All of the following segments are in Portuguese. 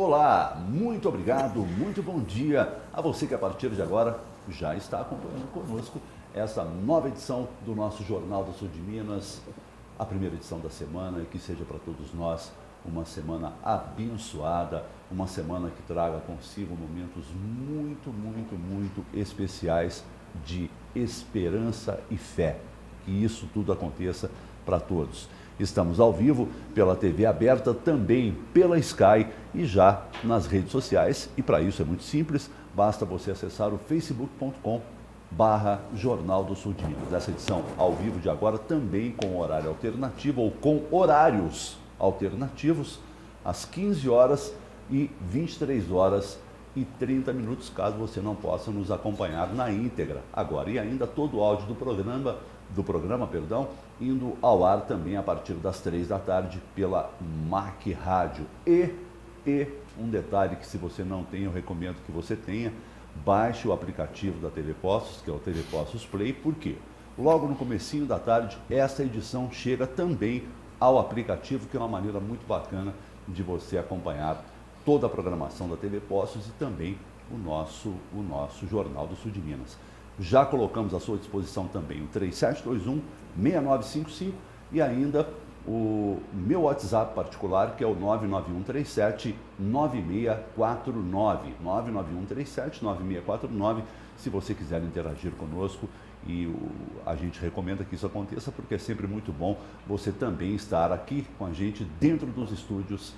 Olá, muito obrigado, muito bom dia a você que a partir de agora já está acompanhando conosco essa nova edição do nosso Jornal do Sul de Minas, a primeira edição da semana, e que seja para todos nós uma semana abençoada, uma semana que traga consigo momentos muito especiais de esperança e fé. Que isso tudo aconteça para todos. Estamos ao vivo pela TV aberta, também pela Sky e já nas redes sociais. E para isso é muito simples, basta você acessar o facebook.com/Jornal do Sul de Minas. Essa edição ao vivo de agora também com horário alternativo ou com horários alternativos, às 15 horas e 23 horas e 30 minutos, caso você não possa nos acompanhar na íntegra agora. E ainda todo o áudio do programa, indo ao ar também a partir das 3 da tarde pela MAC Rádio. E um detalhe que, se você não tem, eu recomendo que você tenha, baixe o aplicativo da TV Postos, que é o TV Postos Play, porque logo no comecinho da tarde, essa edição chega também ao aplicativo, que é uma maneira muito bacana de você acompanhar toda a programação da TV Postos e também o nosso Jornal do Sul de Minas. Já colocamos à sua disposição também o 3721-6955 e ainda o meu WhatsApp particular, que é o 99137-9649. 99137-9649, se você quiser interagir conosco. E a gente recomenda que isso aconteça, porque é sempre muito bom você também estar aqui com a gente dentro dos estúdios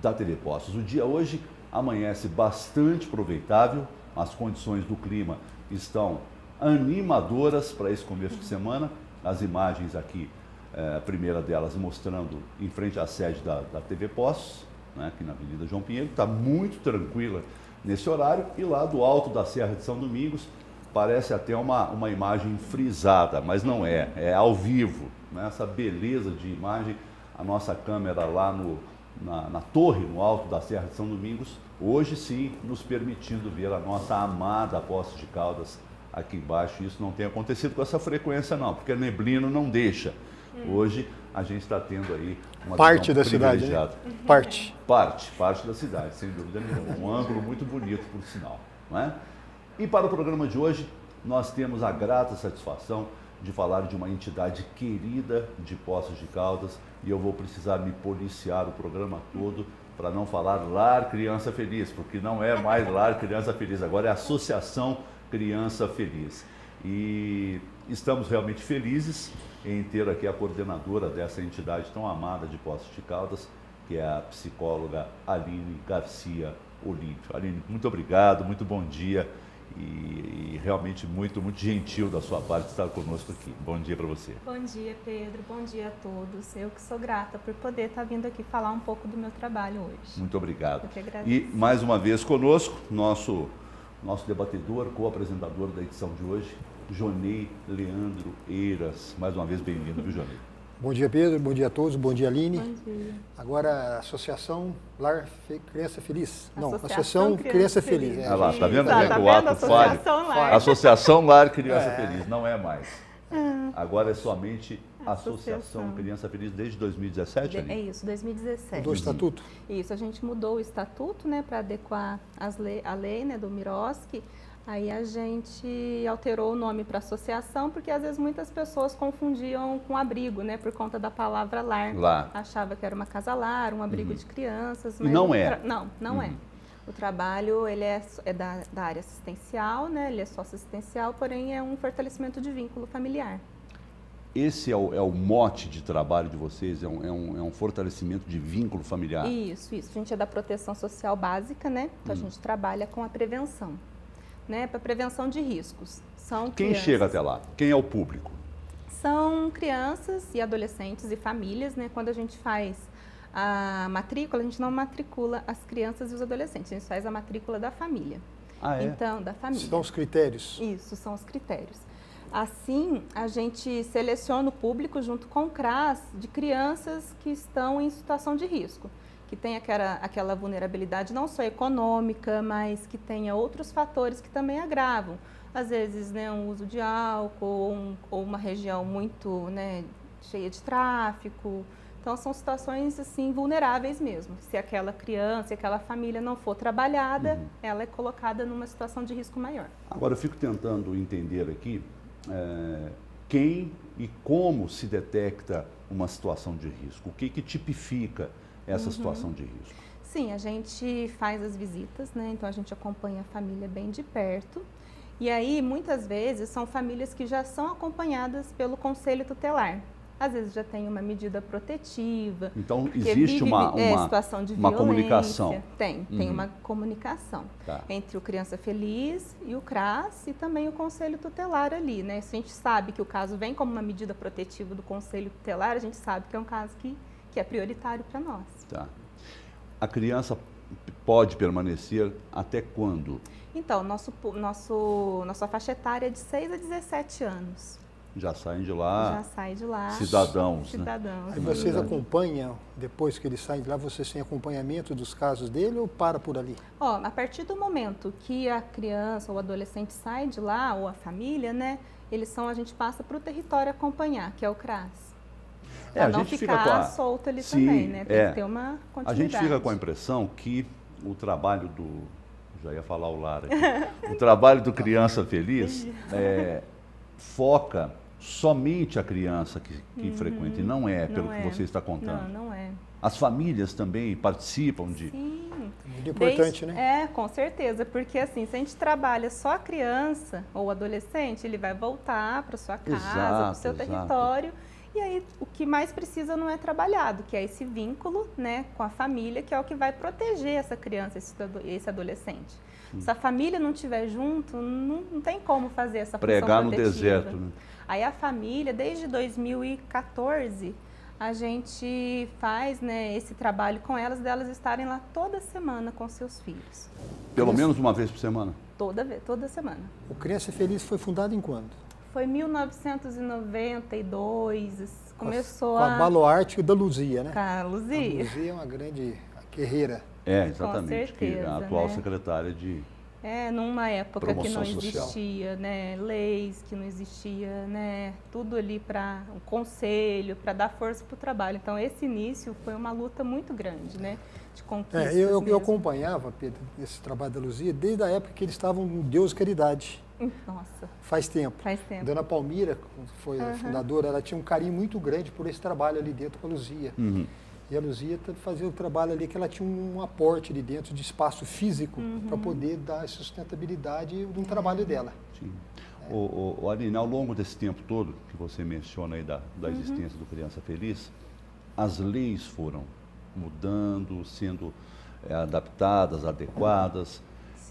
da TV Postos. O dia hoje amanhece bastante aproveitável, as condições do clima estão animadoras para esse começo de semana. As imagens aqui, a primeira delas mostrando em frente à sede da TV Postos, né, aqui na Avenida João Pinheiro, está muito tranquila nesse horário, e lá do alto da Serra de São Domingos parece até uma imagem frisada, mas não é, é ao vivo, né? Essa beleza de imagem, a nossa câmera lá na torre, no alto da Serra de São Domingos, hoje sim nos permitindo ver a nossa amada Poços de Caldas aqui embaixo. Isso não tem acontecido com essa frequência não, porque neblino não deixa. Hoje a gente está tendo aí uma parte da cidade, né? Parte da cidade, sem dúvida nenhuma. Um ângulo muito bonito, por sinal, não é? E para o programa de hoje, nós temos a grata satisfação de falar de uma entidade querida de Poços de Caldas, e eu vou precisar me policiar o programa todo para não falar Lar Criança Feliz, porque não é mais Lar Criança Feliz, agora é Associação Criança Feliz. E estamos realmente felizes em ter aqui a coordenadora dessa entidade tão amada de Poços de Caldas, que é a psicóloga Aline Garcia Olímpio. Aline, muito obrigado, muito bom dia. E realmente muito gentil da sua parte estar conosco aqui. Bom dia para você. Bom dia, Pedro. Bom dia a todos. Eu que sou grata por poder estar vindo aqui falar um pouco do meu trabalho hoje. Muito obrigado. Eu que agradeço. E mais uma vez conosco, nosso debatedor, co-apresentador da edição de hoje, Jonei Leandro Eiras. Mais uma vez bem-vindo, viu, Jonei? Bom dia, Pedro. Bom dia a todos. Bom dia, Aline. Bom dia. Agora, Associação Lar Criança Feliz. Associação Criança Feliz. Olha lá, tá vendo? Tá Que o vendo? ato falha. Associação Lar. Associação Lar Criança Feliz, não é mais. Agora é somente Associação Criança Feliz desde 2017, É Aline? isso, 2017. Do estatuto? Isso, a gente mudou o estatuto, né, para adequar a lei, né, do Miroski. Aí a gente alterou o nome para associação, porque às vezes muitas pessoas confundiam com abrigo, né, por conta da palavra lar. Achava que era uma casa lar, um abrigo de crianças. Mas não é. Não é. O trabalho, ele é da área assistencial, né, ele é sócio-assistencial, porém é um fortalecimento de vínculo familiar. Esse é o mote de trabalho de vocês? É um fortalecimento de vínculo familiar? Isso. A gente é da proteção social básica, né, então a gente trabalha com a prevenção. Né, para prevenção de riscos. Quem chega até lá? Quem é o público? São crianças e adolescentes e famílias, né? Quando a gente faz a matrícula, a gente não matricula as crianças e os adolescentes, a gente faz a matrícula da família. Ah, é? Então, da família. São os critérios? Isso, são os critérios. Assim, a gente seleciona o público junto com o CRAS de crianças que estão em situação de risco, que tem aquela vulnerabilidade não só econômica, mas que tenha outros fatores que também agravam. Às vezes, né, um uso de álcool ou uma região muito, né, cheia de tráfico, Então, são situações, assim, vulneráveis mesmo. Se aquela criança, se aquela família não for trabalhada, ela é colocada numa situação de risco maior. Agora, eu fico tentando entender aqui quem e como se detecta uma situação de risco. O que tipifica essa situação de risco? Sim, a gente faz as visitas, né? Então, a gente acompanha a família bem de perto. E aí, muitas vezes, são famílias que já são acompanhadas pelo conselho tutelar. Às vezes já tem uma medida protetiva. Então, existe uma situação de uma violência. Comunicação. Tem uma comunicação entre o Criança Feliz e o CRAS e também o Conselho Tutelar ali, né? Se a gente sabe que o caso vem como uma medida protetiva do Conselho Tutelar, a gente sabe que é um caso que é prioritário para nós. Tá. A criança pode permanecer até quando? Então, nossa faixa etária é de 6 a 17 anos. Já saem de lá. Já sai de lá. Cidadãos, né? Cidadãos. Aí vocês acompanham, depois que eles saem de lá, vocês têm acompanhamento dos casos dele ou para por ali? Ó, a partir do momento que a criança ou o adolescente sai de lá, ou a família, né? A gente passa para o território acompanhar, que é o CRAS. Para não ficar solto ali também, né? Tem que ter uma continuidade. A gente fica com a impressão que o trabalho já ia falar o Lara aqui, o trabalho do Criança Feliz foca somente a criança que frequenta, e não é pelo que você está contando. Não é. As famílias também participam de... Sim. Muito importante, né? Com certeza, porque assim, se a gente trabalha só a criança ou o adolescente, ele vai voltar para sua casa, para o seu território, e aí o que mais precisa não é trabalhado, que é esse vínculo, né, com a família, que é o que vai proteger essa criança, esse adolescente. Se a família não estiver junto, não tem como fazer essa função pregar no protetiva. deserto, né? Aí a família, desde 2014, a gente faz, né, esse trabalho com elas, delas estarem lá toda semana com seus filhos. Pelo menos uma vez por semana? Toda semana. O Criança Feliz foi fundado em quando? Foi em 1992, começou com a baluarte da Luzia, né? Com a Luzia. A Luzia é uma grande guerreira. Exatamente. Com certeza, que é a atual né? secretária de... numa época que não Promoção social. existia, né, leis, que não existia, né, tudo ali para um conselho, para dar força para o trabalho. Então, esse início foi uma luta muito grande, né, de conquistas Eu mesmo. acompanhava, Pedro, esse trabalho da Luzia desde a época que eles estavam no Deus Caridade. Nossa, Faz tempo. faz tempo. Dona Palmira, que foi a fundadora, ela tinha um carinho muito grande por esse trabalho ali dentro com a Luzia. E a Luzia fazia o trabalho ali que ela tinha um aporte ali dentro de espaço físico para poder dar sustentabilidade no trabalho dela. Sim. Aline, ao longo desse tempo todo que você menciona aí da existência do Criança Feliz, as leis foram mudando, sendo adaptadas, adequadas,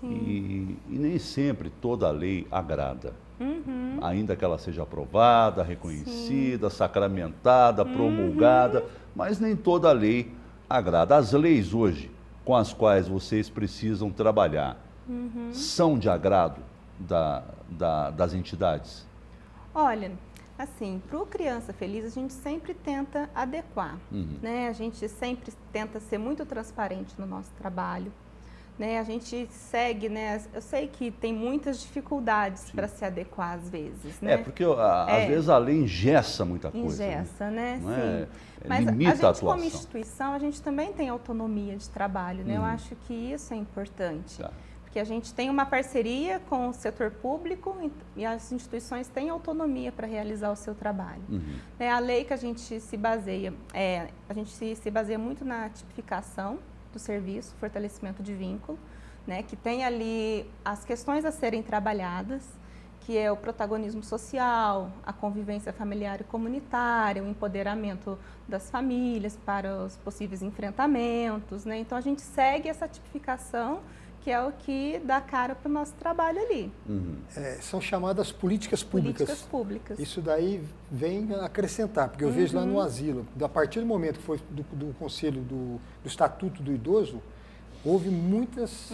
e nem sempre toda lei agrada. Ainda que ela seja aprovada, reconhecida, sacramentada, promulgada, mas nem toda lei agrada. As leis hoje com as quais vocês precisam trabalhar são de agrado das entidades? Olha, assim, para o Criança Feliz a gente sempre tenta adequar, né? A gente sempre tenta ser muito transparente no nosso trabalho. Né, a gente segue, né? Eu sei que tem muitas dificuldades para se adequar às vezes, né? Porque às vezes a lei engessa muita coisa. Engessa, né? Não Sim. Mas limita a gente, a atuação. como instituição, a gente também tem autonomia de trabalho, né? Eu acho que isso é importante. Porque a gente tem uma parceria com o setor público e as instituições têm autonomia para realizar o seu trabalho. Né, a lei que a gente se baseia, se baseia muito na tipificação do serviço, fortalecimento de vínculo, né, que tem ali as questões a serem trabalhadas, que é o protagonismo social, a convivência familiar e comunitária, o empoderamento das famílias para os possíveis enfrentamentos, né? Então a gente segue essa tipificação, que é o que dá cara para o nosso trabalho ali. São chamadas políticas públicas. Políticas públicas. Isso daí vem acrescentar, porque eu vejo lá no asilo, a partir do momento que foi do Conselho do Estatuto do Idoso, houve muitas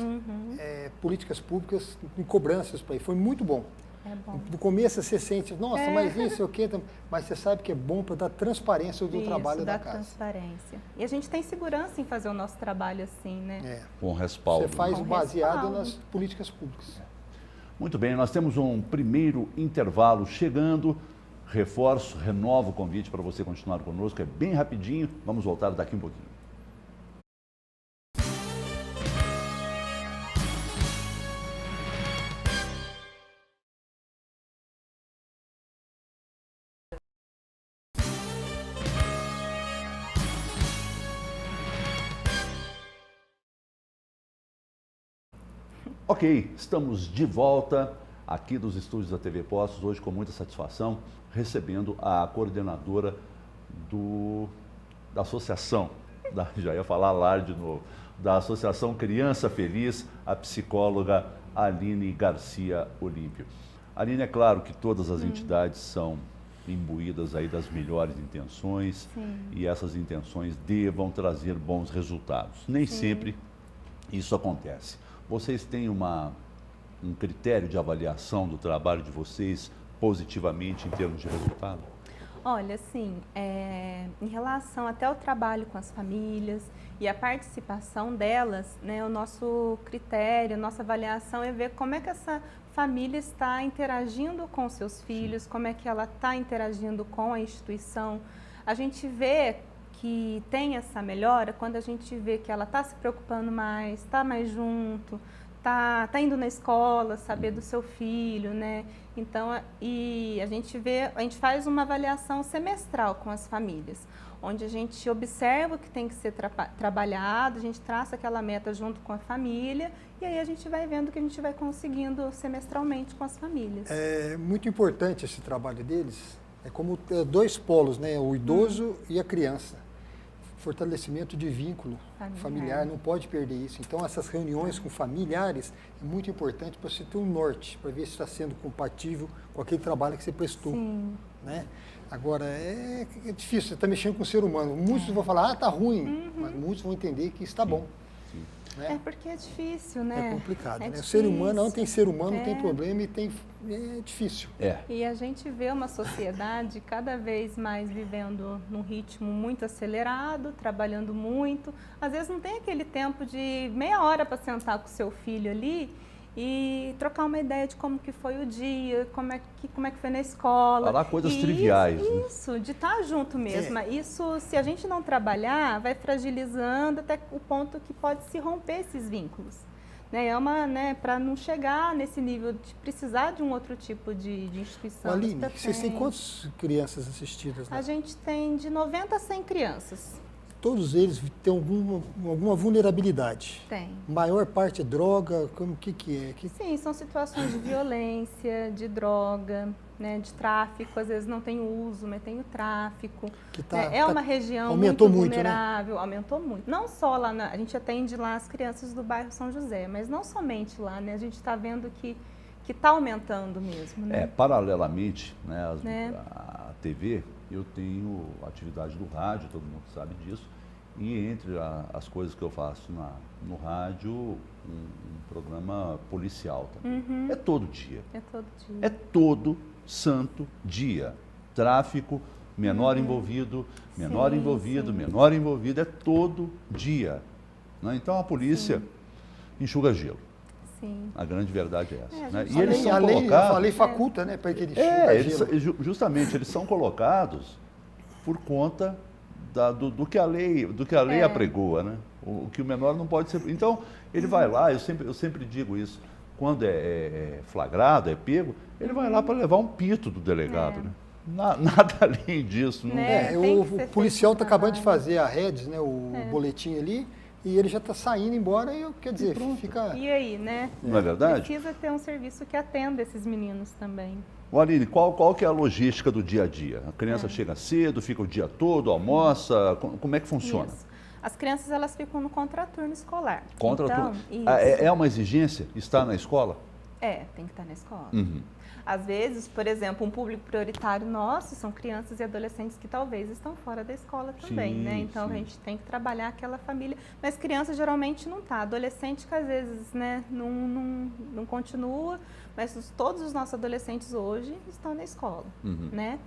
políticas públicas em cobranças para isso. Foi muito bom. É bom. No começo você sente, nossa, mas isso é o quê? Mas você sabe que é bom para dar transparência do trabalho da casa. Transparência. E a gente tem segurança em fazer o nosso trabalho assim, né? Com respaldo. Você faz Com baseado respaldo. nas políticas públicas. Muito bem, nós temos um primeiro intervalo chegando. reforço, renovo o convite para você continuar conosco, é bem rapidinho, vamos voltar daqui um pouquinho. Ok, estamos de volta aqui dos estúdios da TV Postos, hoje com muita satisfação, recebendo a coordenadora da associação, já ia falar LAR de novo, da Associação Criança Feliz, a psicóloga Aline Garcia Olímpio. Aline, é claro que todas as entidades são imbuídas aí das melhores intenções. Sim. E essas intenções devam trazer bons resultados. Nem sempre isso acontece. Vocês têm um critério de avaliação do trabalho de vocês positivamente em termos de resultado? Olha, assim, em relação até ao trabalho com as famílias e a participação delas, né, o nosso critério, a nossa avaliação é ver como é que essa família está interagindo com seus filhos, como é que ela está interagindo com a instituição. A gente vê que tem essa melhora quando a gente vê que ela está se preocupando mais, está mais junto, tá indo na escola, saber do seu filho, né? Então, e a gente faz uma avaliação semestral com as famílias, onde a gente observa o que tem que ser trabalhado, a gente traça aquela meta junto com a família e aí a gente vai vendo o que a gente vai conseguindo semestralmente com as famílias. É muito importante esse trabalho deles, é como dois polos, né? O idoso e a criança. Fortalecimento de vínculo familiar, não pode perder isso. Então, essas reuniões com familiares é muito importante para você ter um norte, para ver se está sendo compatível com aquele trabalho que você prestou. Sim. Né? Agora, é difícil, você está mexendo com o ser humano. Muitos vão falar, está ruim, mas muitos vão entender que está bom. Né? É porque é difícil, né? É complicado, né? Difícil. O ser humano, não tem ser humano, tem problema e é difícil. E a gente vê uma sociedade cada vez mais vivendo num ritmo muito acelerado, trabalhando muito. Às vezes não tem aquele tempo de meia hora para sentar com o seu filho ali e trocar uma ideia de como que foi o dia, como é que foi na escola. Falar coisas triviais. Isso, de estar junto mesmo. Isso, se a gente não trabalhar, vai fragilizando até o ponto que pode se romper esses vínculos. Né, para não chegar nesse nível de precisar de um outro tipo de instituição. Aline, vocês têm quantas crianças assistidas lá? A gente tem de 90 a 100 crianças. Todos eles têm alguma vulnerabilidade? Tem. Maior parte é droga? O que é? Sim, são situações de violência, de droga, né, de tráfico. Às vezes não tem o uso, mas tem o tráfico. É uma região muito vulnerável, né? Aumentou muito. Não só lá, a gente atende lá as crianças do bairro São José, mas não somente lá, né? A gente está vendo que está aumentando mesmo. Né? Paralelamente, né, a TV, eu tenho atividade do rádio, todo mundo sabe disso, e entre as coisas que eu faço no rádio, um programa policial também. É todo dia. É todo dia. É todo santo dia. Tráfico, menor envolvido, menor envolvido, menor envolvido, é todo dia. Né? Então a polícia enxuga gelo. Sim. A grande verdade é essa. Né? E eles são colocados... A lei faculta, né, para que eles justamente, eles são colocados por conta do que a lei apregoa, né? O que o menor não pode ser... Então, ele vai lá, eu sempre digo isso, quando é flagrado, é pego, ele vai lá para levar um pito do delegado, né? Nada além disso. Não... o policial está acabando de fazer a REDS, né, o boletim ali, e ele já está saindo embora e, quer dizer, fica... E aí, né? Não é verdade? Precisa ter um serviço que atenda esses meninos também. Aline, qual que é a logística do dia a dia? A criança chega cedo, fica o dia todo, almoça, como é que funciona? Isso. As crianças, elas ficam no contraturno escolar. Contraturno. Então, é uma exigência estar na escola? Tem que estar na escola. Às vezes, por exemplo, um público prioritário nosso são crianças e adolescentes que talvez estão fora da escola também, né? Então, a gente tem que trabalhar aquela família. Mas criança geralmente não está. Adolescente que às vezes, né, não continua, mas todos os nossos adolescentes hoje estão na escola, né?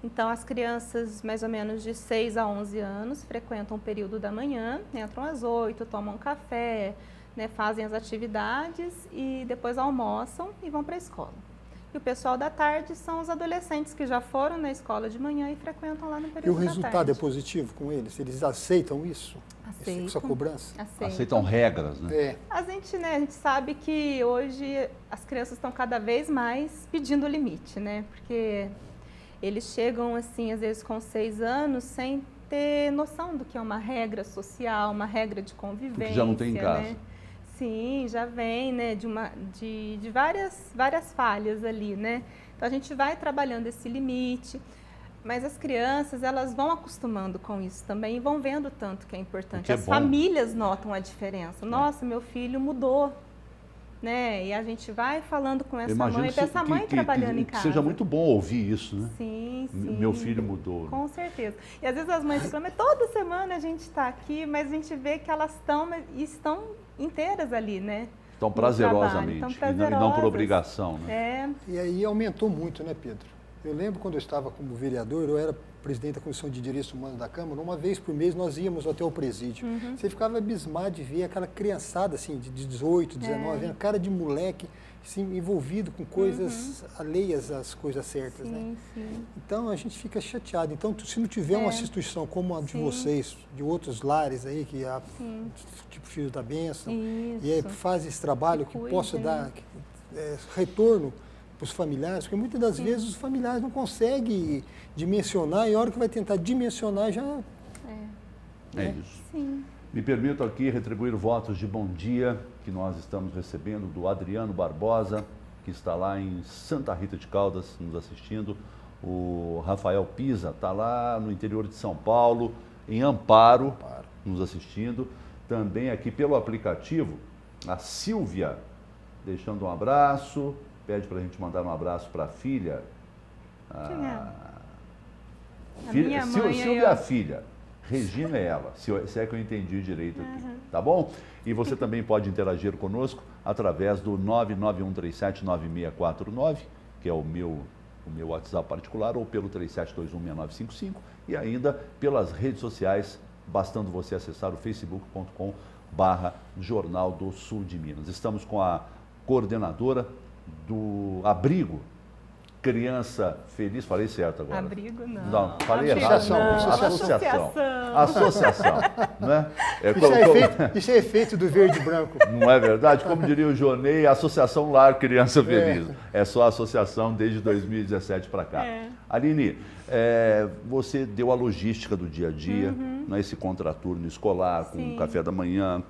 Então, as crianças mais ou menos de 6 a 11 anos frequentam o período da manhã, entram às 8, tomam um café, né, fazem as atividades e depois almoçam e vão para a escola. E E o pessoal da tarde são os adolescentes que já foram na escola de manhã e frequentam lá no período da tarde. E o resultado é positivo com eles? Eles aceitam isso? Aceitam. Essa cobrança? Aceitam regras, né? É. A gente sabe que hoje as crianças estão cada vez mais pedindo o limite, né? Porque eles chegam, assim, às vezes com 6 anos, sem ter noção do que é uma regra social, uma regra de convivência. Porque já não tem em casa. Né? Sim, já vem, né, de várias falhas ali, né? Então a gente vai trabalhando esse limite, mas as crianças, elas vão acostumando com isso também e vão vendo tanto que é importante. As famílias notam a diferença. Nossa, meu filho mudou, né? E a gente vai falando com essa mãe, para essa mãe trabalhando em casa. Seja muito bom ouvir isso, né? Sim, sim. Meu filho mudou. Com certeza. E às vezes as mães reclamam, toda semana a gente está aqui, mas a gente vê que elas estão inteiras ali, né? Tão prazerosamente, e não por obrigação, né? É. E aí aumentou muito, né, Pedro? Eu lembro quando eu estava como vereador, eu era presidente da Comissão de Direitos Humanos da Câmara, uma vez por mês nós íamos até o presídio. Você ficava abismado de ver aquela criançada, assim, de 18, 19 anos, cara de moleque, assim, envolvido com coisas alheias às coisas certas, né? Sim. Então, a gente fica chateado. Então, se não tiver uma instituição como a de vocês, de outros lares aí, que há, tipo Filhos da Bênção, e faz esse trabalho que possa dar retorno para os familiares, porque muitas das vezes os familiares não conseguem dimensionar e a hora que vai tentar dimensionar já... É isso. Sim. Me permito aqui retribuir votos de bom dia que nós estamos recebendo do Adriano Barbosa, que está lá em Santa Rita de Caldas nos assistindo. O Rafael Pisa está lá no interior de São Paulo, em Amparo, nos assistindo. Também aqui pelo aplicativo, a Silvia, deixando um abraço, pede para a gente mandar um abraço para a filha. Minha mãe, Silvia é a filha. Regina é ela, se é que eu entendi direito aqui, tá bom? E você também pode interagir conosco através do 991379649, que é o meu WhatsApp particular, ou pelo 37216955, e ainda pelas redes sociais, bastando você acessar o facebook.com/Jornal do Sul de Minas. Estamos com a coordenadora do Abrigo Criança Feliz, falei certo agora. Abrigo não. Não, falei Abrigo errado. não. Associação, né? Isso é efeito do verde e branco. Não é verdade? Como diria o Jonei, Associação Lar Criança Feliz. É só a associação desde 2017 para cá. Aline, você deu a logística do dia a dia, esse contraturno escolar, com café da manhã,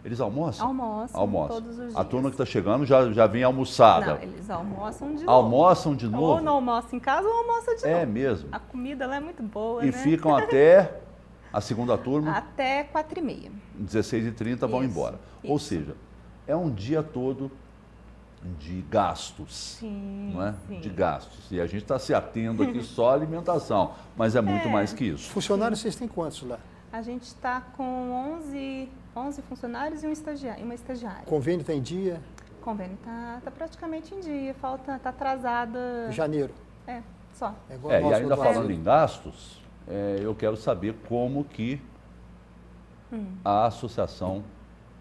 Eles almoçam? Almoçam todos os dias. A turma que está chegando já vem almoçada. Não, eles almoçam de novo. Almoçam de novo? Ou não almoçam em casa ou almoçam de novo. É mesmo? A comida lá é muito boa, E né? ficam até a segunda turma? Até 4h30. 16h30 vão embora. Isso. Ou seja, é um dia todo de gastos, não é? Sim. De gastos. E a gente está se atendo aqui só à alimentação, mas é muito mais que isso. Funcionários, vocês têm quantos lá? A gente está com 11 funcionários e uma estagiária. Convênio está em dia? O convênio está praticamente em dia, está atrasada... Janeiro. Só. igual E ainda falando em gastos, eu quero saber como que a associação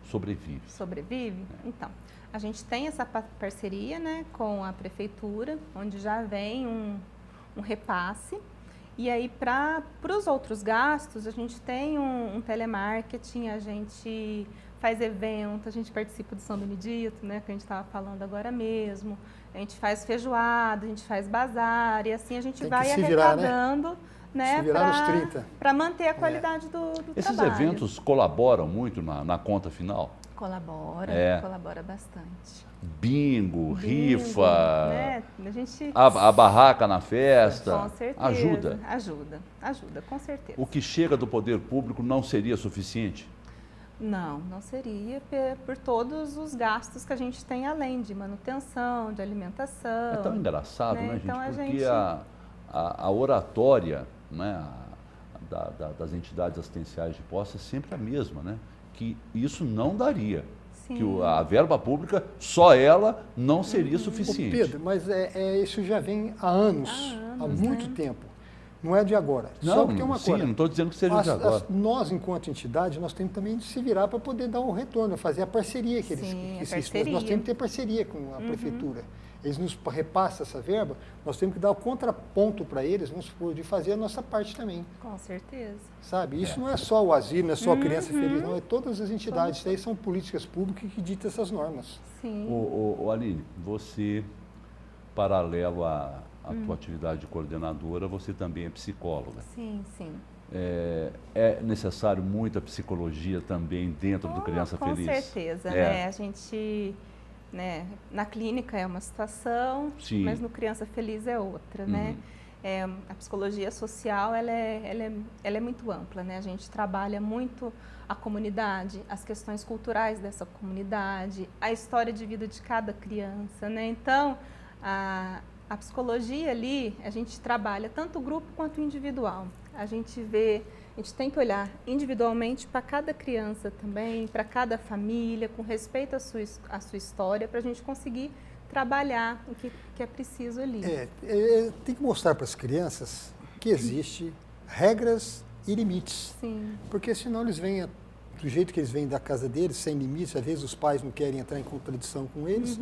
sobrevive. Sobrevive? Então, a gente tem essa parceria, né, com a prefeitura, onde já vem um repasse. E aí, para os outros gastos, a gente tem um telemarketing, a gente faz evento, a gente participa do São Benedito, né, que a gente estava falando agora mesmo. A gente faz feijoada, a gente faz bazar, e assim a gente vai arrecadando, né, para manter a qualidade do Esses trabalho. eventos colaboram muito na conta final? Colabora bastante. Bingo, rifa, né? a barraca na festa, com certeza. Ajuda, com certeza. O que chega do poder público não seria suficiente? Não seria por todos os gastos que a gente tem além de manutenção, de alimentação. É tão engraçado, né, gente? Então, porque a oratória, né, das entidades assistenciais de posse é sempre a mesma, né? Que isso não daria. Sim. Que a verba pública, só ela, não seria suficiente. Pedro, mas isso já vem há anos, há muito tempo. Não é de agora. Só porque uma coisa. Não estou dizendo que seja de agora. Nós, enquanto entidade, nós temos também de se virar para poder dar um retorno, fazer a parceria que eles Sim, nós temos que ter parceria com a prefeitura. eles nos repassam essa verba, nós temos que dar o contraponto para eles, vamos supor, de fazer a nossa parte também. Com certeza. Sabe? Isso não é só o asilo, não é só a criança feliz, não, é todas as entidades. Isso aí são políticas públicas que ditam essas normas. Sim. Aline, você, paralelo à tua atividade de coordenadora, você também é psicóloga. Sim, sim. É necessário muita psicologia também dentro do Criança com Feliz? Com certeza, né? A gente, né, na clínica é uma situação, Sim. mas no Criança Feliz é outra, né? A psicologia social, ela é muito ampla, né? A gente trabalha muito a comunidade, as questões culturais dessa comunidade, a história de vida de cada criança, né? Então, a psicologia ali, a gente trabalha tanto o grupo quanto o individual. A gente tem que olhar individualmente para cada criança também, para cada família, com respeito à sua história, para a gente conseguir trabalhar o que é preciso ali. Tem que mostrar para as crianças que existem regras e limites. Sim. Porque senão eles vêm do jeito que eles vêm da casa deles, sem limites, às vezes os pais não querem entrar em contradição com eles,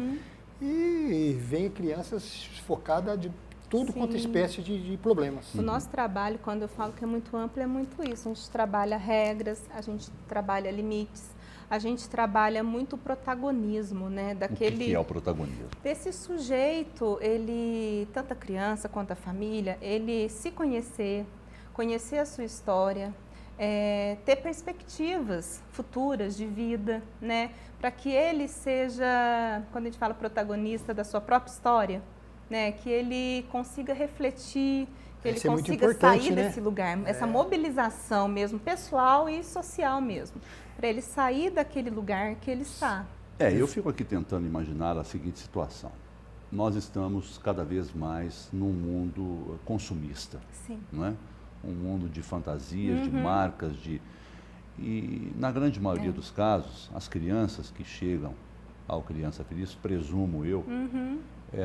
e vem crianças focadas de tudo quanto espécie de problemas. O nosso trabalho, quando eu falo que é muito amplo, é muito isso. A gente trabalha regras, a gente trabalha limites, a gente trabalha muito o protagonismo, né? O que é o protagonismo? Desse sujeito, tanto a criança quanto a família, ele se conhecer a sua história, ter perspectivas futuras de vida, né? Para que ele seja, quando a gente fala protagonista da sua própria história, né? Que ele consiga refletir, que ele consiga sair desse lugar, essa mobilização mesmo, pessoal e social mesmo, para ele sair daquele lugar que ele está. Eu fico aqui tentando imaginar a seguinte situação. Nós estamos cada vez mais num mundo consumista, Sim. não é? Um mundo de fantasias, de marcas, e na grande maioria dos casos, as crianças que chegam ao Criança Feliz, presumo eu,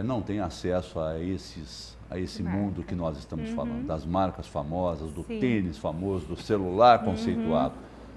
não têm acesso a esse mundo que nós estamos falando, das marcas famosas, do tênis famoso, do celular conceituado.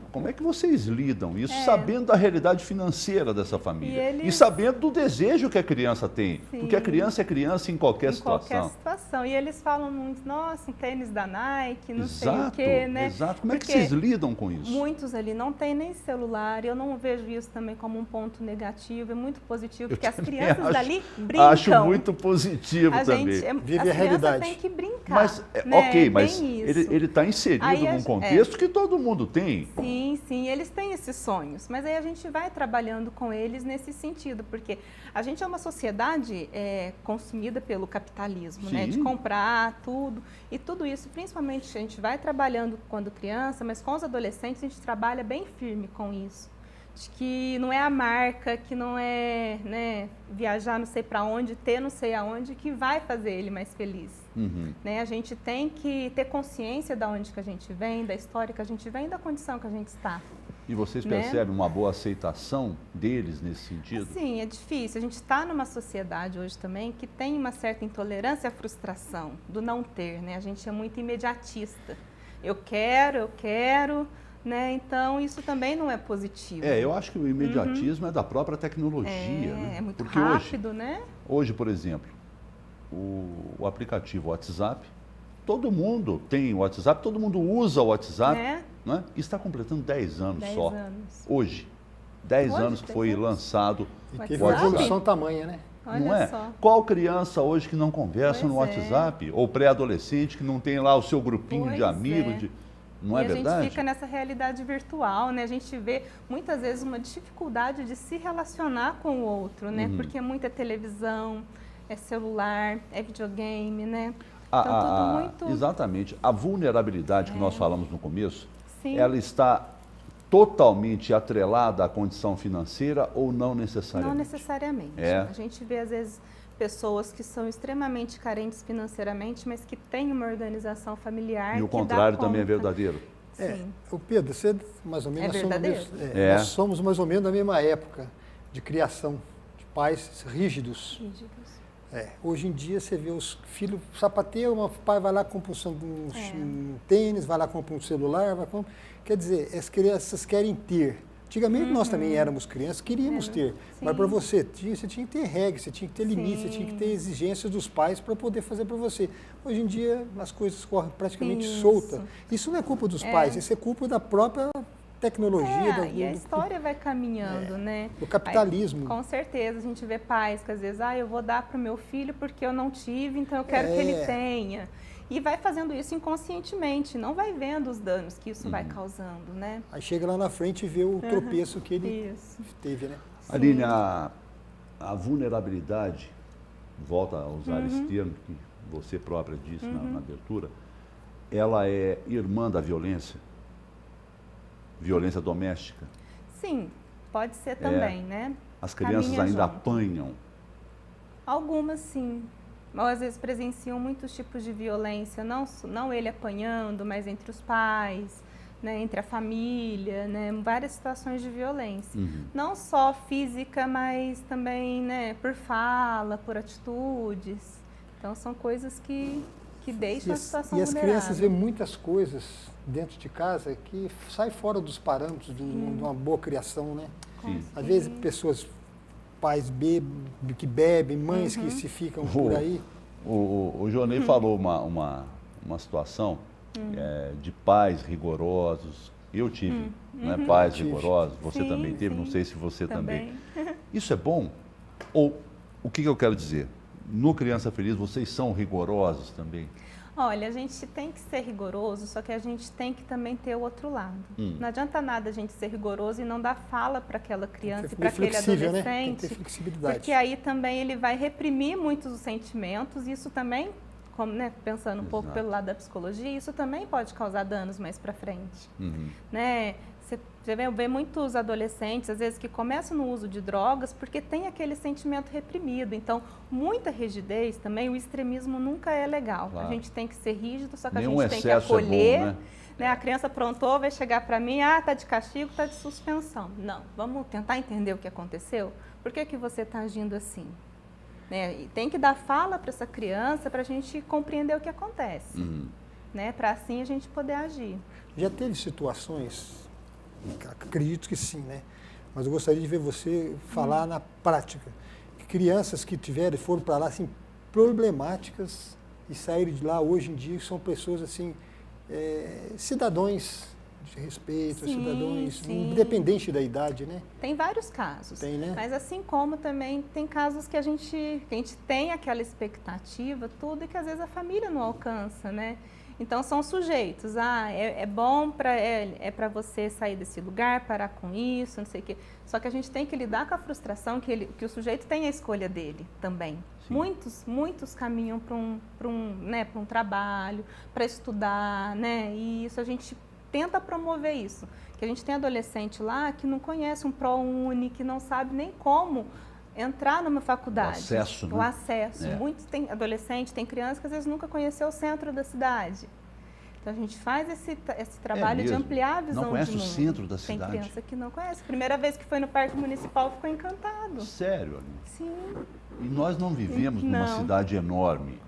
Como é que vocês lidam isso, sabendo da realidade financeira dessa família e sabendo do desejo que a criança tem? Sim. Porque a criança é criança em qualquer situação. Qualquer situação. E eles falam muito, nossa, um tênis da Nike, não sei o quê, né? Exato. Como é que vocês lidam com isso? Muitos ali não têm nem celular. Eu não vejo isso também como um ponto negativo, é muito positivo, porque as crianças dali brincam. Acho muito positivo também. Vive a realidade. Tem que brincar. Mas, né? Mas ele está inserido num contexto que todo mundo tem. Sim, eles têm esses sonhos, mas aí a gente vai trabalhando com eles nesse sentido, porque a gente é uma sociedade consumida pelo capitalismo, né? De comprar tudo, e tudo isso, principalmente, a gente vai trabalhando quando criança, mas com os adolescentes a gente trabalha bem firme com isso, de que não é a marca, que não é, né, viajar não sei para onde, ter não sei aonde, que vai fazer ele mais feliz. Né? A gente tem que ter consciência de onde que a gente vem, da história que a gente vem e da condição que a gente está. E vocês percebem uma boa aceitação deles nesse sentido? Sim, é difícil. A gente está numa sociedade hoje também que tem uma certa intolerância à frustração, do não ter, né? A gente é muito imediatista. Eu quero, né? Então isso também não é positivo. Eu acho que o imediatismo é da própria tecnologia. Né? É muito porque rápido, né? Hoje, por exemplo, o aplicativo WhatsApp, todo mundo tem o WhatsApp, todo mundo usa o WhatsApp, né? E está completando 10 anos 10 só. anos. Hoje. 10 anos que foi lançado e teve uma evolução tamanha, né? Olha só. Qual criança hoje que não conversa no WhatsApp? Ou pré-adolescente que não tem lá o seu grupinho de amigos? Não é verdade? A gente fica nessa realidade virtual, né? A gente vê muitas vezes uma dificuldade de se relacionar com o outro, né? Porque é muita televisão, é celular, é videogame, né? Então, tudo muito... Exatamente. A vulnerabilidade que nós falamos no começo, ela está totalmente atrelada à condição financeira ou não necessariamente? Não necessariamente. A gente vê, às vezes, pessoas que são extremamente carentes financeiramente, mas que têm uma organização familiar. E o contrário também é verdadeiro? Sim. O Pedro, você mais ou menos... Nós somos mais ou menos da mesma época de criação de pais rígidos. Hoje em dia você vê os filhos sapateiam, o pai vai lá compra um tênis, vai lá compra um celular, quer dizer, as crianças querem ter Antigamente nós também éramos crianças, queríamos ter, mas para você tinha que ter regras, você tinha que ter limites, você tinha que ter exigências dos pais para poder fazer para você. Hoje em dia as coisas correm praticamente soltas. Isso não é culpa dos pais, isso é culpa da própria tecnologia. E a história vai caminhando, né? Do capitalismo. Aí, com certeza, a gente vê pais que às vezes, eu vou dar para o meu filho porque eu não tive, então eu quero que ele tenha. E vai fazendo isso inconscientemente, não vai vendo os danos que isso vai causando, né? Aí chega lá na frente e vê o tropeço que ele teve, né? Aline, a vulnerabilidade, volta a usar esse termo que você própria disse na abertura, ela é irmã da violência? Violência doméstica? Sim, pode ser também, né? As crianças ainda apanham? Algumas sim. Ou às vezes presenciam muitos tipos de violência, não ele apanhando, mas entre os pais, né, entre a família, né, várias situações de violência. Não só física, mas também, né, por fala, por atitudes. Então são coisas que deixam a situação vulnerável. E as crianças veem muitas coisas dentro de casa que sai fora dos parâmetros de uma boa criação, né? Às vezes pais que bebem, mães que se ficam por aí. O Jonei falou uma situação de pais rigorosos. Eu tive pais rigorosos, você também teve, não sei se você também. Isso é bom? Ou o que eu quero dizer? No Criança Feliz, vocês são rigorosos também? Olha, a gente tem que ser rigoroso, só que a gente tem que também ter o outro lado. Não adianta nada a gente ser rigoroso e não dar fala para aquela criança e para aquele adolescente, né? Tem que ter flexibilidade. Porque aí também ele vai reprimir muitos os sentimentos e isso também, como, né, pensando um pouco pelo lado da psicologia, isso também pode causar danos mais para frente. Né? Você vê muitos adolescentes, às vezes, que começam no uso de drogas porque tem aquele sentimento reprimido. Então, muita rigidez também, o extremismo nunca é legal. A gente tem que ser rígido, só que a gente tem que acolher. É bom, né? A criança aprontou, vai chegar para mim, tá de castigo, tá de suspensão. Não, vamos tentar entender o que aconteceu. Por que você está agindo assim? Né? E tem que dar fala para essa criança para a gente compreender o que acontece. Né? Para assim a gente poder agir. Já teve situações... Acredito que sim, né? Mas eu gostaria de ver você falar na prática. Crianças que foram para lá, assim, problemáticas e saíram de lá hoje em dia são pessoas, assim, cidadãos de respeito, cidadãos, independente da idade, né? Tem vários casos. Tem, né? Mas assim como também tem casos que a gente tem aquela expectativa, tudo, e que às vezes a família não alcança, né? Então, são sujeitos. É bom para você sair desse lugar, parar com isso, não sei o quê. Só que a gente tem que lidar com a frustração que o sujeito tem a escolha dele também. Muitos caminham para um trabalho, para estudar, né? E isso a gente tenta promover isso. Que a gente tem adolescente lá que não conhece um ProUni, que não sabe nem como entrar numa faculdade. O acesso, né? O acesso. Muitos tem adolescente, tem criança que às vezes nunca conheceu o centro da cidade. Então a gente faz esse trabalho de ampliar a visão de mundo. Não conhece o centro da cidade? Tem criança que não conhece. Primeira vez que foi no Parque Municipal ficou encantado. Sério, Aline? Sim. E nós não vivemos numa cidade enorme,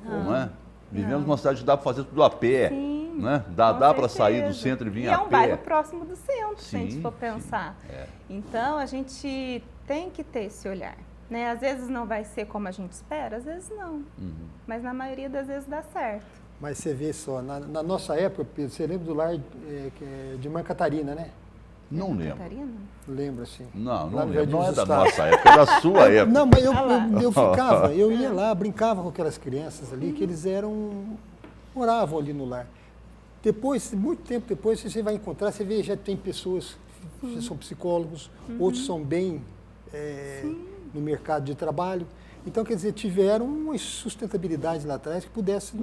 não é? Vivemos numa cidade que dá para fazer tudo a pé. Sim, né? Dá para sair do centro e vir a pé. E é um bairro próximo do centro, se a gente for pensar. Então, a gente tem que ter esse olhar. Né? Às vezes não vai ser como a gente espera, às vezes não. Mas na maioria das vezes dá certo. Mas você vê só, na nossa época, Pedro, você lembra do lar de Mãe Catarina, né? Não lembro. Catarina? Lembro, sim. Não lembro. Não é da nossa época, é da sua época. Não, mas eu ia lá, brincava com aquelas crianças ali, que eles moravam ali no lar. Depois, muito tempo depois, você vai encontrar, você vê, já tem pessoas que são psicólogos, outros são bem no mercado de trabalho. Então, quer dizer, tiveram uma sustentabilidade lá atrás que pudesse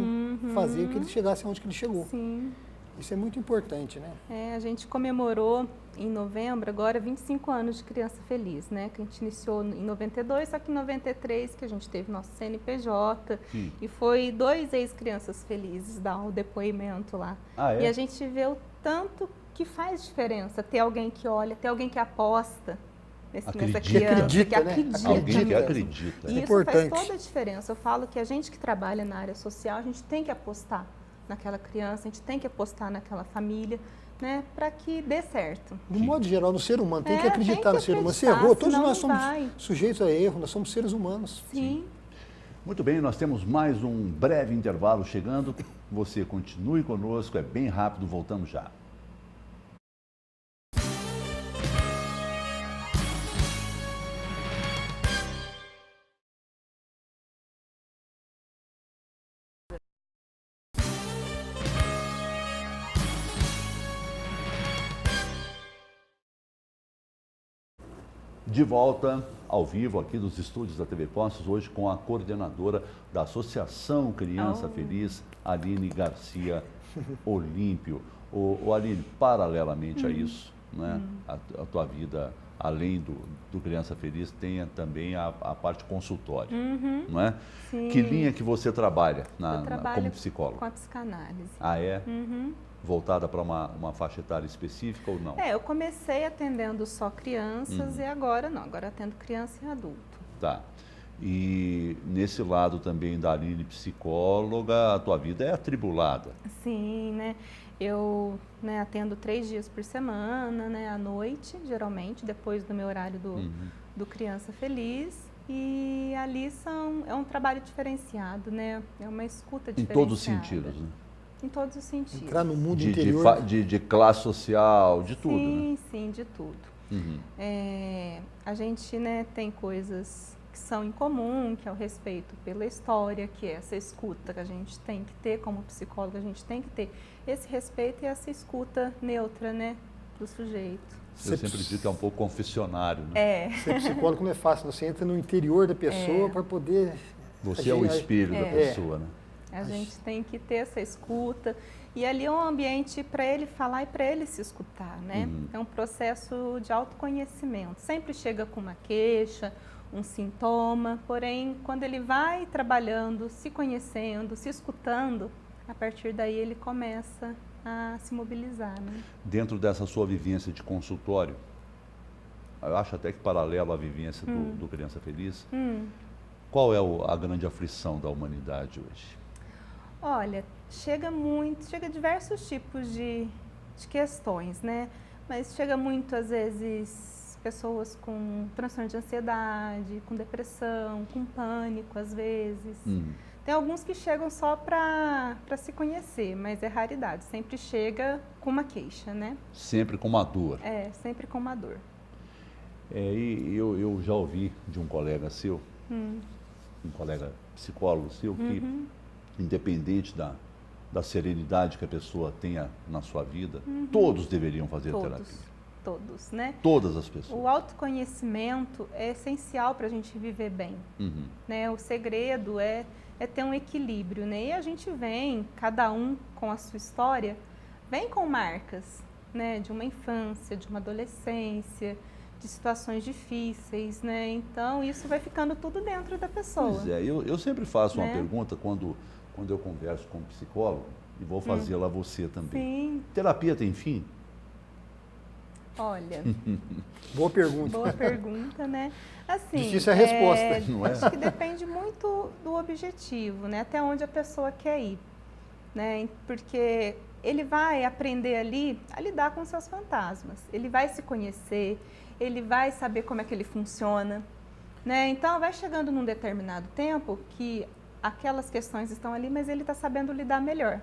fazer com que ele chegasse aonde que ele chegou. Sim. Isso é muito importante, né? A gente comemorou em novembro, agora, 25 anos de Criança Feliz, né? Que a gente iniciou em 92, só que em 93 que a gente teve nosso CNPJ. E foi 2 ex-crianças felizes dar o depoimento lá. E a gente vê o tanto que faz diferença ter alguém que olha, ter alguém que aposta nessa criança, que acredita. Alguém que acredita. E isso faz toda a diferença. Eu falo que a gente que trabalha na área social, a gente tem que apostar naquela criança, a gente tem que apostar naquela família, né, para que dê certo. De um modo geral, no ser humano, tem que acreditar tem que no ser humano. Você acreditar, errou, todos senão nós não somos vai. sujeitos a erro, nós somos seres humanos. Sim. Muito bem, nós temos mais um breve intervalo chegando. Você continue conosco, é bem rápido, voltamos já. De volta ao vivo aqui dos estúdios da TV Postos, hoje com a coordenadora da Associação Criança Feliz, Aline Garcia Olímpio. O Aline, paralelamente a isso, né, a tua vida, além do Criança Feliz, tem também a parte consultório, não é? Sim. Que linha que você trabalha Eu trabalho como psicólogo? com a psicanálise. Ah, é? Voltada para uma faixa etária específica ou não? Eu comecei atendendo só crianças e agora não, agora atendo criança e adulto. Tá. E nesse lado também da Aline psicóloga, a tua vida é atribulada. Sim, né? Eu atendo 3 dias por semana, né? À noite, geralmente, depois do meu horário do Criança Feliz. E ali é um trabalho diferenciado, né? É uma escuta diferenciada. Em todos os sentidos, né? Em todos os sentidos. Entrar no mundo interior. De classe social, de tudo, sim, né? Sim, de tudo. A gente, tem coisas que são em comum, que é o respeito pela história, que é essa escuta que a gente tem que ter como psicólogo, a gente tem que ter esse respeito e essa escuta neutra, né, do sujeito. Eu sempre digo que é um pouco confessionário, né? Ser psicólogo não é fácil, você entra no interior da pessoa para poder... Você é o espelho da pessoa, né? A gente tem que ter essa escuta e ali é um ambiente para ele falar e para ele se escutar, né? É um processo de autoconhecimento. Sempre chega com uma queixa, um sintoma, porém, quando ele vai trabalhando, se conhecendo, se escutando, a partir daí ele começa a se mobilizar, né? Dentro dessa sua vivência de consultório, eu acho até que paralelo à vivência do Criança Feliz, qual é a grande aflição da humanidade hoje? Olha, chega diversos tipos de questões, né? Mas chega muito, às vezes, pessoas com transtorno de ansiedade, com depressão, com pânico, às vezes. Tem alguns que chegam só para se conhecer, mas é raridade. Sempre chega com uma queixa, né? Sempre com uma dor. Sempre com uma dor. E eu já ouvi de um colega seu, um colega psicólogo seu, que independente da serenidade que a pessoa tenha na sua vida, todos deveriam fazer terapia. Todos, né? Todas as pessoas. O autoconhecimento é essencial para a gente viver bem, né? O segredo é ter um equilíbrio, né? E a gente vem, cada um com a sua história, vem com marcas, né? De uma infância, de uma adolescência, de situações difíceis, né? Então, isso vai ficando tudo dentro da pessoa. Pois é, eu sempre faço uma pergunta quando eu converso com um psicólogo, e vou fazê-la a você também. Sim. Terapia tem fim? Olha, Boa pergunta. Boa pergunta, né? Assim, difícil a resposta, não é? Acho que depende muito do objetivo, né? Até onde a pessoa quer ir, né? Porque ele vai aprender ali a lidar com seus fantasmas. Ele vai se conhecer, ele vai saber como é que ele funciona, né? Então, vai chegando num determinado tempo que aquelas questões estão ali, mas ele está sabendo lidar melhor.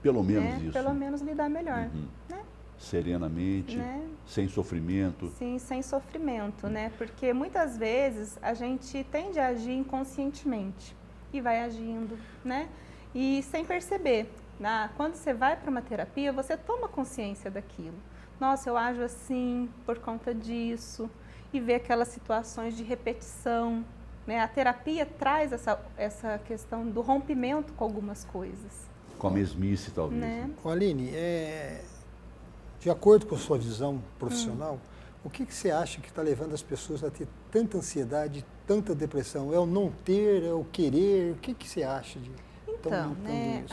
Pelo menos isso. Pelo menos lidar melhor, né? Serenamente, né? Sem sofrimento. Sim, sem sofrimento, né? Porque muitas vezes a gente tende a agir inconscientemente e vai agindo, né? E sem perceber. Quando você vai para uma terapia, você toma consciência daquilo. Nossa, eu ajo assim por conta disso, e vê aquelas situações de repetição, né? A terapia traz essa questão do rompimento com algumas coisas. Com a mesmice, talvez. Né? Aline, de acordo com a sua visão profissional, o que você acha que está levando as pessoas a ter tanta ansiedade, tanta depressão? É o não ter, é o querer? O que você acha de Então, né,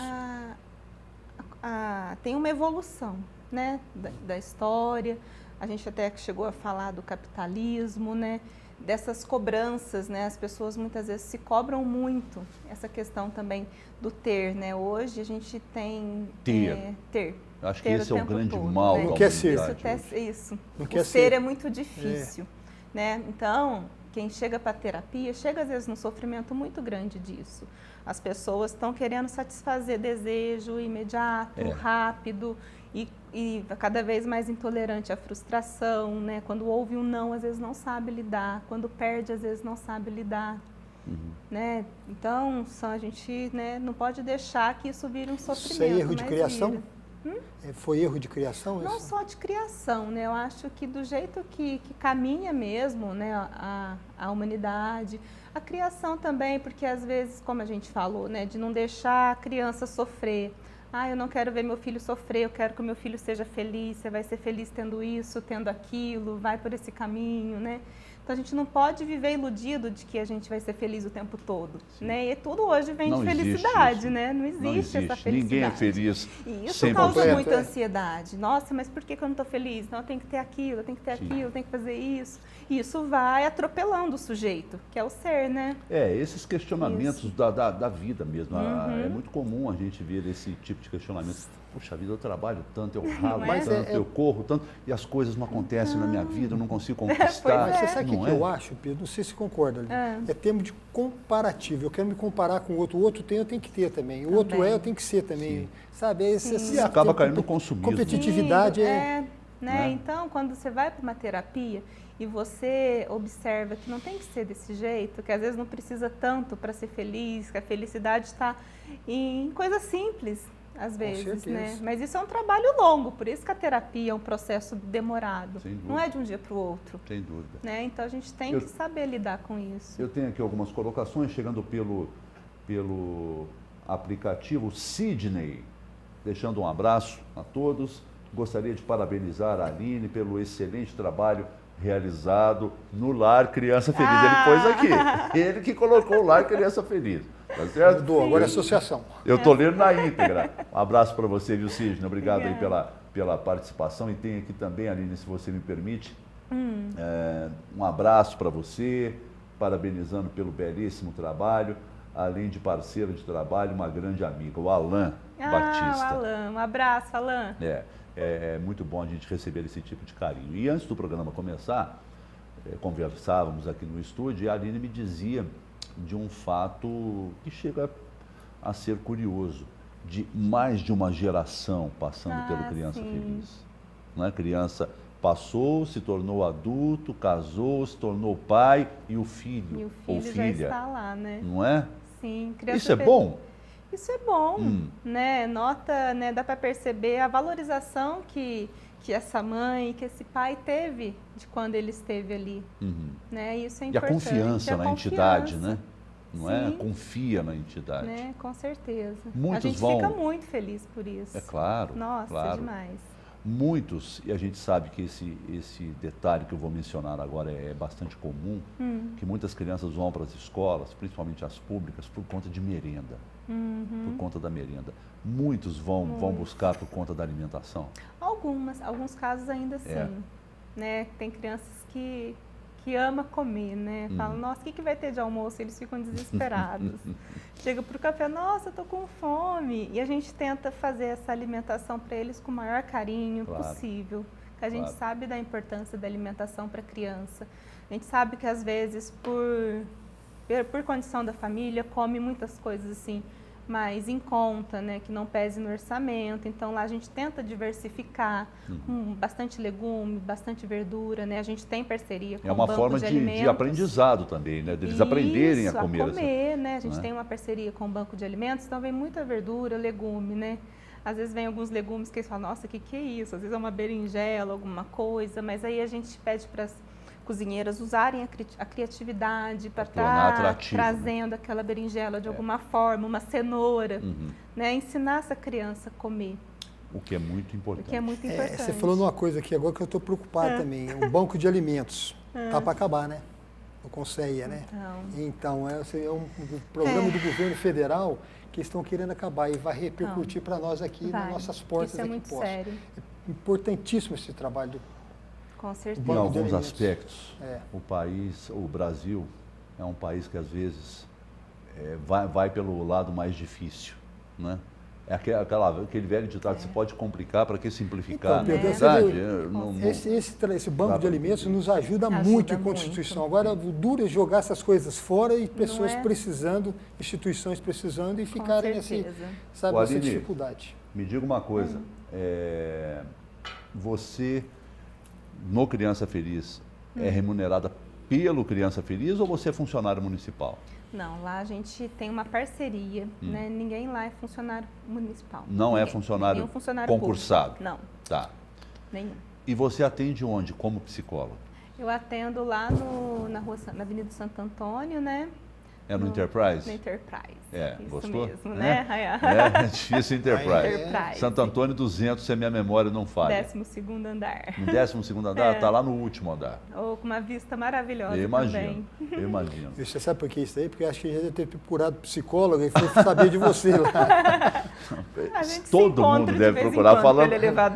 tem uma evolução, né, da história. A gente até chegou a falar do capitalismo, né? dessas cobranças, né? As pessoas muitas vezes se cobram muito, essa questão também do ter, né? Hoje a gente tem... ter. Acho que esse é o grande mal da Não quer ser. Isso. Não O quer ser ser. é muito difícil, né? Então, quem chega para a terapia, chega às vezes num sofrimento muito grande disso. As pessoas estão querendo satisfazer desejo imediato, rápido e cada vez mais intolerante à frustração, né? Quando ouve um não, às vezes não sabe lidar. Quando perde, às vezes não sabe lidar. Né? Então, a gente, né, não pode deixar que isso vire um sofrimento. Isso é erro de criação? Vira. Foi erro de criação? Não isso? só de criação, né? Eu acho que do jeito que caminha mesmo, né, a humanidade, a criação também, porque às vezes, como a gente falou, né, de não deixar a criança sofrer. Eu não quero ver meu filho sofrer, eu quero que o meu filho seja feliz, você vai ser feliz tendo isso, tendo aquilo, vai por esse caminho, né? Então a gente não pode viver iludido de que a gente vai ser feliz o tempo todo, né? E tudo hoje vem de felicidade, né? Não existe essa felicidade. Ninguém é feliz. E isso causa muita ansiedade. Nossa, mas por que eu não estou feliz? Não, eu tenho que ter aquilo, eu tenho que ter aquilo, eu tenho que fazer isso. E isso vai atropelando o sujeito, que é o ser, né? Esses questionamentos da vida mesmo. É muito comum a gente ver esse tipo de questionamento. Puxa vida, eu trabalho tanto, eu ralo tanto, eu corro tanto, e as coisas não acontecem na minha vida, eu não consigo conquistar. Mas você sabe o que eu acho, Pedro? Não sei se concorda. É termo de comparativo. Eu quero me comparar com o outro. O outro tem, eu tenho que ter também. O outro eu tenho que ser também. Sim. Sabe? E acaba caindo no consumismo. Competitividade né? Então, quando você vai para uma terapia e você observa que não tem que ser desse jeito, que às vezes não precisa tanto para ser feliz, que a felicidade está em coisas simples. Às vezes, né? Mas isso é um trabalho longo, por isso que a terapia é um processo demorado. Não é de um dia para o outro. Sem dúvida. Né? Então a gente tem que saber lidar com isso. Eu tenho aqui algumas colocações, chegando pelo aplicativo Sidney, deixando um abraço a todos. Gostaria de parabenizar a Aline pelo excelente trabalho realizado no Lar Criança Feliz. Ele pôs aqui, ele que colocou o Lar Criança Feliz. Tá certo? Agora é associação. Eu estou lendo na íntegra. Um abraço para você, viu, Sidney? Obrigado aí pela participação. E tem aqui também, Aline, se você me permite, um abraço para você, parabenizando pelo belíssimo trabalho, além de parceiro de trabalho, uma grande amiga, o Alan Batista. O Alan. Um abraço, Alan. É muito bom a gente receber esse tipo de carinho. E antes do programa começar, conversávamos aqui no estúdio e a Aline me dizia de um fato que chega a ser curioso, de mais de uma geração passando pelo Criança Feliz. Não é? Criança passou, se tornou adulto, casou, se tornou pai e o filho ou filha já está lá, né? Não é? Sim. Isso é bom? Isso é bom, né? Nota, né? Dá para perceber a valorização que essa mãe, que esse pai teve de quando ele esteve ali, né? Isso é importante. E a confiança na entidade, né? Não é? Confia na entidade. Né? Com certeza. Muitos a gente fica muito feliz por isso. É claro. Nossa, claro. demais. Muitos, e a gente sabe que esse detalhe que eu vou mencionar agora é bastante comum, que muitas crianças vão para as escolas, principalmente as públicas, por conta de merenda. Por conta da merenda. Muitos vão buscar por conta da alimentação. Alguns casos ainda sim. Né? Tem crianças que ama comer, né? Falam, nossa, o que vai ter de almoço? Eles ficam desesperados. Chega para o café, nossa, eu tô com fome. E a gente tenta fazer essa alimentação para eles com o maior carinho possível. Que a gente sabe da importância da alimentação para a criança. A gente sabe que às vezes, por condição da família, come muitas coisas assim, mais em conta, né, que não pese no orçamento. Então lá a gente tenta diversificar, bastante legume, bastante verdura, né? A gente tem parceria com o banco de alimentos. É uma forma de aprendizado também, né? Deles aprenderem a comer. Né? A gente tem uma parceria com o banco de alimentos, então vem muita verdura, legume, né? Às vezes vem alguns legumes que eles falam, nossa, o que é isso? Às vezes é uma berinjela, alguma coisa, mas aí a gente pede para as cozinheiras usarem a criatividade para estar trazendo aquela berinjela de alguma forma, uma cenoura, né? Ensinar essa criança a comer. O que é muito importante. Você falou numa coisa aqui agora que eu estou preocupado também. O banco de alimentos está para acabar, né? O Conceia, né? Então é um programa do governo federal que estão querendo acabar e vai repercutir para nós aqui nas nossas portas. Isso é muito sério. É importantíssimo esse trabalho Com certeza. Em alguns alimentos. aspectos, o Brasil é um país que às vezes vai pelo lado mais difícil, né? É aquele velho ditado, você pode complicar, para que simplificar? Então, Pedro, esse banco de alimentos nos ajuda muito em Constituição. Agora, o duro é jogar essas coisas fora e pessoas precisando, instituições precisando e ficarem nessa dificuldade. Me diga uma coisa, você, no Criança Feliz, é remunerada pelo Criança Feliz ou você é funcionário municipal? Não, lá a gente tem uma parceria, né? Ninguém lá é funcionário municipal. Não é funcionário concursado? Público. Não. Tá. Nenhum. E você atende onde, como psicóloga? Eu atendo lá na Avenida Santo Antônio, né? É no Enterprise? No Enterprise. Isso gostou? Mesmo, né? É difícil Enterprise. Enterprise. Santo Antônio 200, se a minha memória não falha. 12º andar. No 12º andar? Está lá no último andar. Ou com uma vista maravilhosa também. Eu imagino. Você sabe por que isso aí? Porque eu acho que já deve ter procurado psicólogo e foi saber de você lá. Todo mundo deve procurar.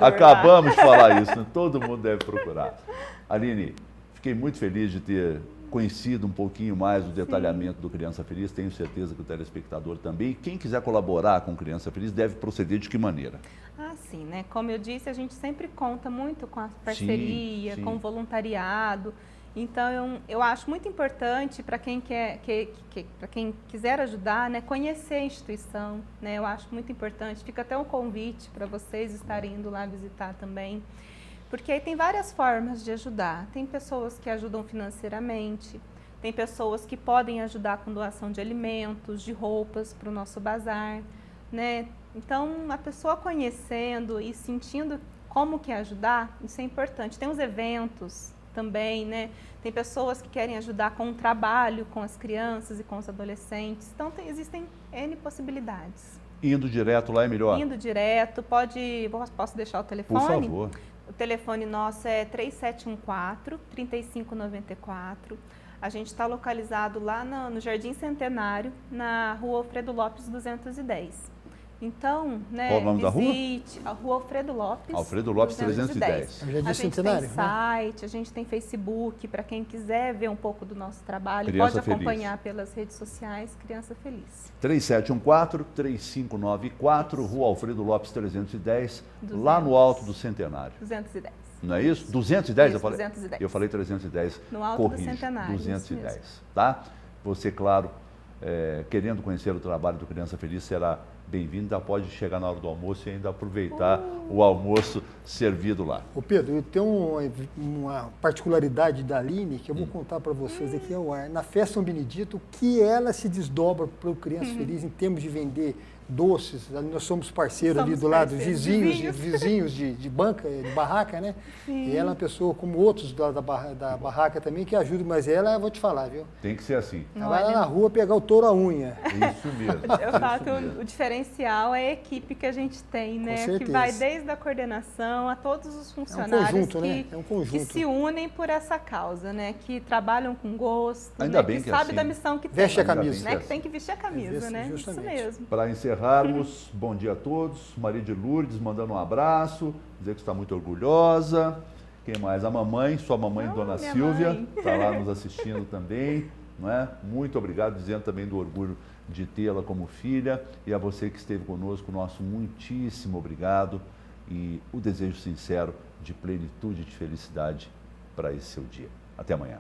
Acabamos de falar isso, né? Todo mundo deve procurar. Aline, fiquei muito feliz de ter conhecido um pouquinho mais o detalhamento do Criança Feliz, tenho certeza que o telespectador também. E quem quiser colaborar com o Criança Feliz deve proceder de que maneira? Sim, né? Como eu disse, a gente sempre conta muito com a parceria, com o voluntariado. Então, eu acho muito importante para quem para quem quiser ajudar, né, conhecer a instituição, né? Eu acho muito importante. Fica até um convite para vocês estarem indo lá visitar também. Porque aí tem várias formas de ajudar. Tem pessoas que ajudam financeiramente, tem pessoas que podem ajudar com doação de alimentos, de roupas para o nosso bazar, né? Então, a pessoa conhecendo e sentindo como que ajudar, isso é importante. Tem os eventos também, né? Tem pessoas que querem ajudar com o trabalho, com as crianças e com os adolescentes. Então, existem N possibilidades. Indo direto lá é melhor? Indo direto, posso deixar o telefone? Por favor. O telefone nosso é 3714-3594. A gente está localizado lá no Jardim Centenário, na Rua Alfredo Lopes 210. Então, né, qual o nome visite a Rua Alfredo Lopes. Alfredo Lopes 310. A gente tem site, a gente tem Facebook, para quem quiser ver um pouco do nosso trabalho, Criança pode acompanhar pelas redes sociais, Criança Feliz. 3714-3594, Rua Alfredo Lopes 310, lá no alto do Centenário. 210. Não é isso? 210 isso, eu falei? 210. Eu falei 310. No alto do Centenário. 210, tá? Você, claro, querendo conhecer o trabalho do Criança Feliz, será bem-vindo, já pode chegar na hora do almoço e ainda aproveitar o almoço servido lá. Ô Pedro, eu tenho uma particularidade da Aline que eu vou contar para vocês aqui ao ar. Na Festa São Benedito, que ela se desdobra para o Criança Feliz em termos de vender doces. Nós somos parceiros ali do lado, vizinhos de banca, de barraca, né? Sim. E ela é uma pessoa, como outros da barraca também, que ajuda, mas ela, eu vou te falar, viu? Tem que ser assim. Ela vai lá na rua pegar o touro à unha. Isso mesmo. O diferencial é a equipe que a gente tem, né? Com certeza. Que vai desde a coordenação a todos os funcionários que se unem por essa causa, né? Que trabalham com gosto, ainda né? bem que que sabe assim, da missão que veste tem. a camisa. Né? Que tem que vestir a camisa, né? Justamente. Isso mesmo. Para encerrarmos, bom dia a todos. Maria de Lourdes mandando um abraço, dizer que está muito orgulhosa. Quem mais? A mamãe, sua mamãe, Dona Silvia, está lá nos assistindo também. Não é? Muito obrigado, dizendo também do orgulho de tê-la como filha. E a você que esteve conosco, nosso muitíssimo obrigado. E o desejo sincero de plenitude e de felicidade para esse seu dia. Até amanhã.